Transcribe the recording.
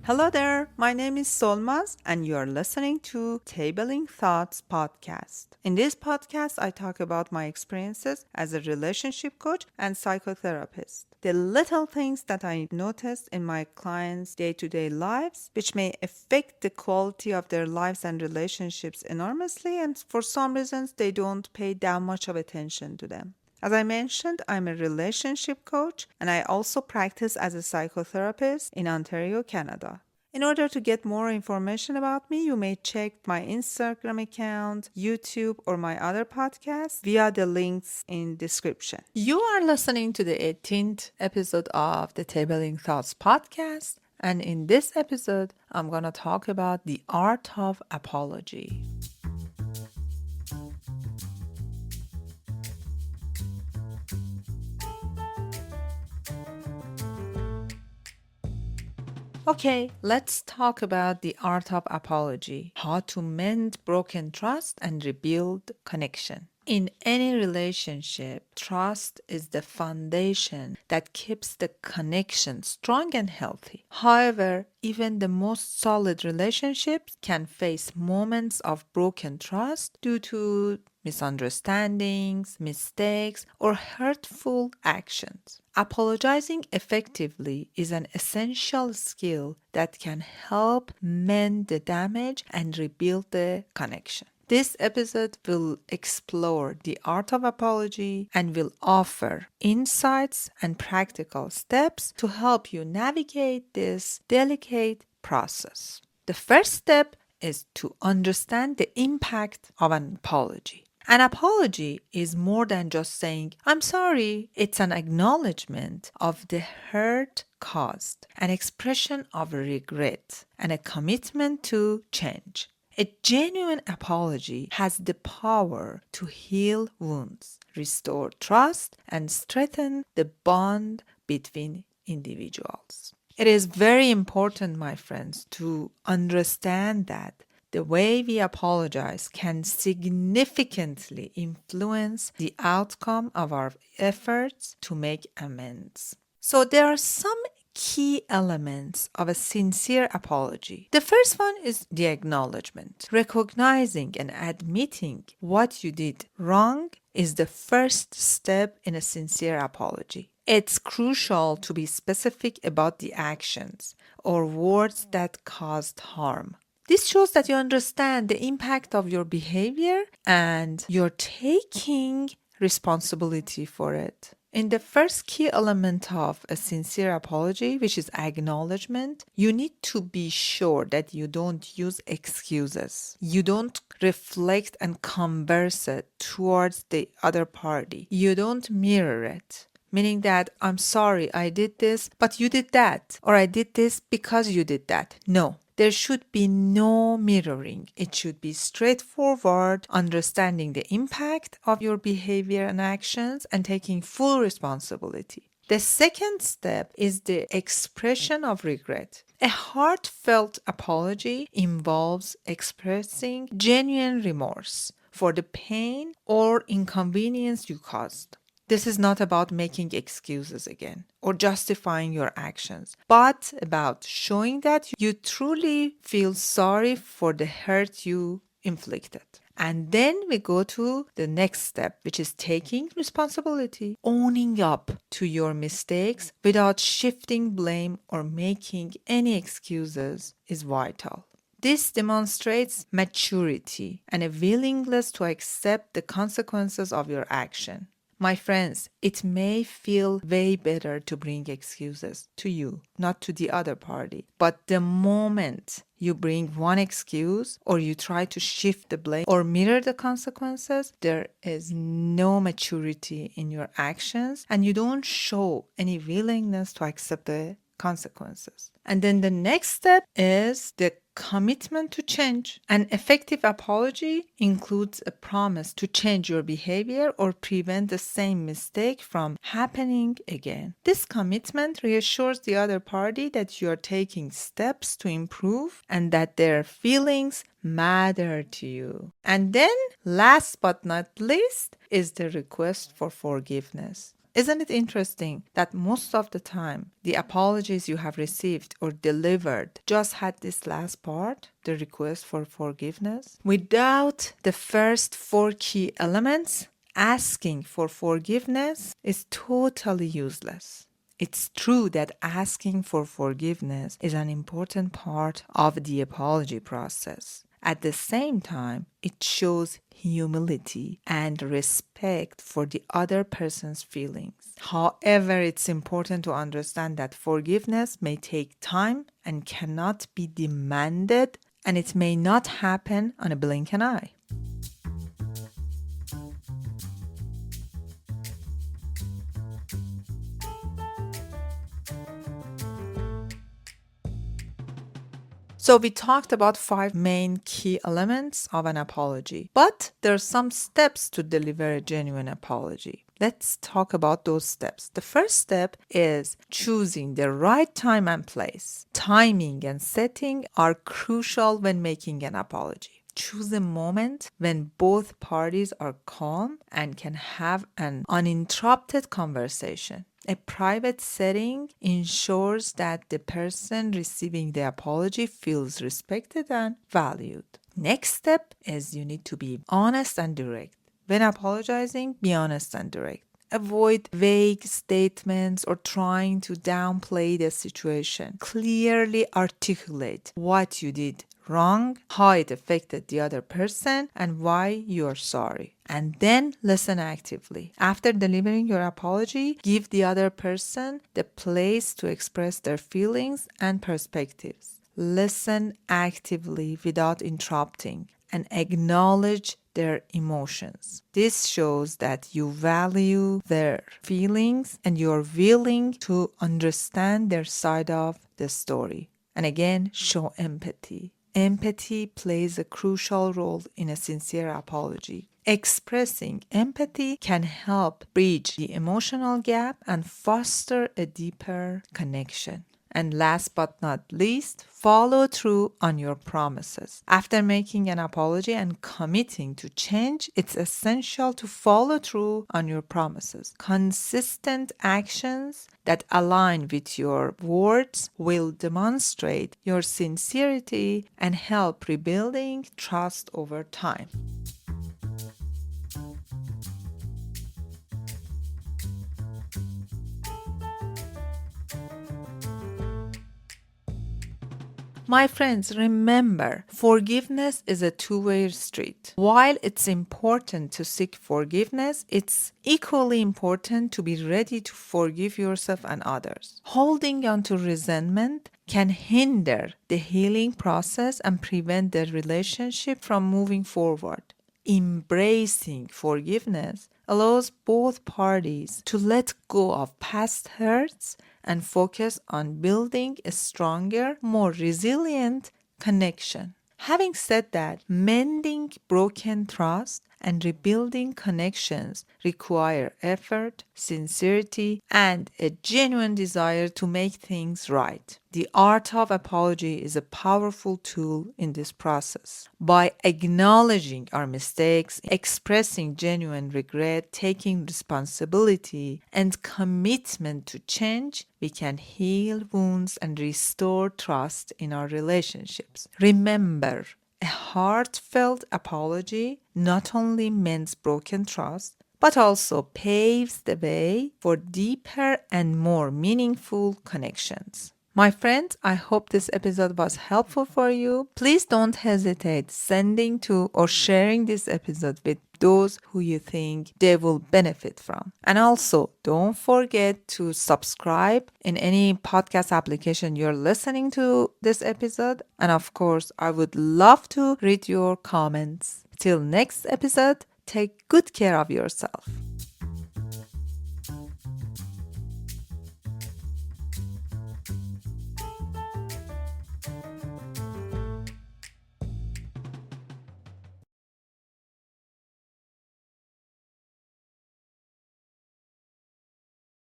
Hello there, my name is Solmaz, and you are listening to Tabling Thoughts podcast. In this podcast, I talk about my experiences as a relationship coach and psychotherapist. The little things that I noticed in my clients' day to day lives, which may affect the quality of their lives and relationships enormously, and for some reasons, they don't pay that much of attention to them. As I mentioned, I'm a relationship coach and I also practice as a psychotherapist in Ontario, Canada. In order to get more information about me, you may check my Instagram account, YouTube, or my other podcasts via the links in description. You are listening to the 18th episode of the Tabling Thoughts podcast, and in this episode, I'm going to talk about the art of apology. Okay, let's talk about the art of apology, how to mend broken trust and rebuild connection. In any relationship, trust is the foundation that keeps the connection strong and healthy. However, even the most solid relationships can face moments of broken trust due to misunderstandings, mistakes, or hurtful actions. Apologizing effectively is an essential skill that can help mend the damage and rebuild the connection. This episode will explore the art of apology and will offer insights and practical steps to help you navigate this delicate process. The first step is to understand the impact of an apology. An apology is more than just saying, I'm sorry. It's an acknowledgement of the hurt caused, an expression of regret, and a commitment to change. A genuine apology has the power to heal wounds, restore trust, and strengthen the bond between individuals. It is very important, my friends, to understand that the way we apologize can significantly influence the outcome of our efforts to make amends. So, there are some key elements of a sincere apology. The first one is the acknowledgement. Recognizing and admitting what you did wrong is the first step in a sincere apology. It's crucial to be specific about the actions or words that caused harm. This shows that you understand the impact of your behavior and you're taking responsibility for it. In the first key element of a sincere apology, which is acknowledgement, you need to be sure that you don't use excuses. You don't reflect and converse it towards the other party. You don't mirror it. Meaning that I'm sorry, I did this, but you did that. Or I did this because you did that. No. There should be no mirroring. It should be straightforward, understanding the impact of your behavior and actions and taking full responsibility. The second step is the expression of regret. A heartfelt apology involves expressing genuine remorse for the pain or inconvenience you caused. This is not about making excuses again or justifying your actions, but about showing that you truly feel sorry for the hurt you inflicted. And then we go to the next step, which is taking responsibility. Owning up to your mistakes without shifting blame or making any excuses is vital. This demonstrates maturity and a willingness to accept the consequences of your action. My friends, it may feel way better to bring excuses to you, not to the other party. But the moment you bring one excuse or you try to shift the blame or mirror the consequences, there is no maturity in your actions and you don't show any willingness to accept the consequences. And then the next step is the commitment to change. An effective apology includes a promise to change your behavior or prevent the same mistake from happening again. This commitment reassures the other party that you are taking steps to improve and that their feelings matter to you. And then, last but not least, is the request for forgiveness. Isn't it interesting that most of the time, the apologies you have received or delivered just had this last part, the request for forgiveness? Without the first four key elements, asking for forgiveness is totally useless. It's true that asking for forgiveness is an important part of the apology process. At the same time, it shows humility and respect for the other person's feelings. However, it's important to understand that forgiveness may take time and cannot be demanded, and it may not happen on a blink of an eye. So we talked about 5 main key elements of an apology, but there are some steps to deliver a genuine apology. Let's talk about those steps. The first step is choosing the right time and place. Timing and setting are crucial when making an apology. Choose a moment when both parties are calm and can have an uninterrupted conversation. A private setting ensures that the person receiving the apology feels respected and valued. Next step is you need to be honest and direct. When apologizing, be honest and direct. Avoid vague statements or trying to downplay the situation. Clearly articulate what you did wrong, how it affected the other person, and why you are sorry. And then listen actively. After delivering your apology, give the other person the place to express their feelings and perspectives. Listen actively without interrupting and acknowledge their emotions. This shows that you value their feelings and you're willing to understand their side of the story. And again, show empathy. Empathy plays a crucial role in a sincere apology. Expressing empathy can help bridge the emotional gap and foster a deeper connection. And last but not least, follow through on your promises. After making an apology and committing to change, it's essential to follow through on your promises. Consistent actions that align with your words will demonstrate your sincerity and help rebuilding trust over time. My friends, remember, forgiveness is a two-way street. While it's important to seek forgiveness, it's equally important to be ready to forgive yourself and others. Holding on to resentment can hinder the healing process and prevent the relationship from moving forward. Embracing forgiveness allows both parties to let go of past hurts and focus on building a stronger, more resilient connection. Having said that, mending broken trust and rebuilding connections require effort, sincerity, and a genuine desire to make things right. The art of apology is a powerful tool in this process. By acknowledging our mistakes, expressing genuine regret, taking responsibility, and commitment to change, we can heal wounds and restore trust in our relationships. Remember, a heartfelt apology not only mends broken trust, but also paves the way for deeper and more meaningful connections. My friends, I hope this episode was helpful for you. Please don't hesitate sending to or sharing this episode with those who you think they will benefit from. And also, don't forget to subscribe in any podcast application you're listening to this episode. And of course, I would love to read your comments. Till next episode, take good care of yourself.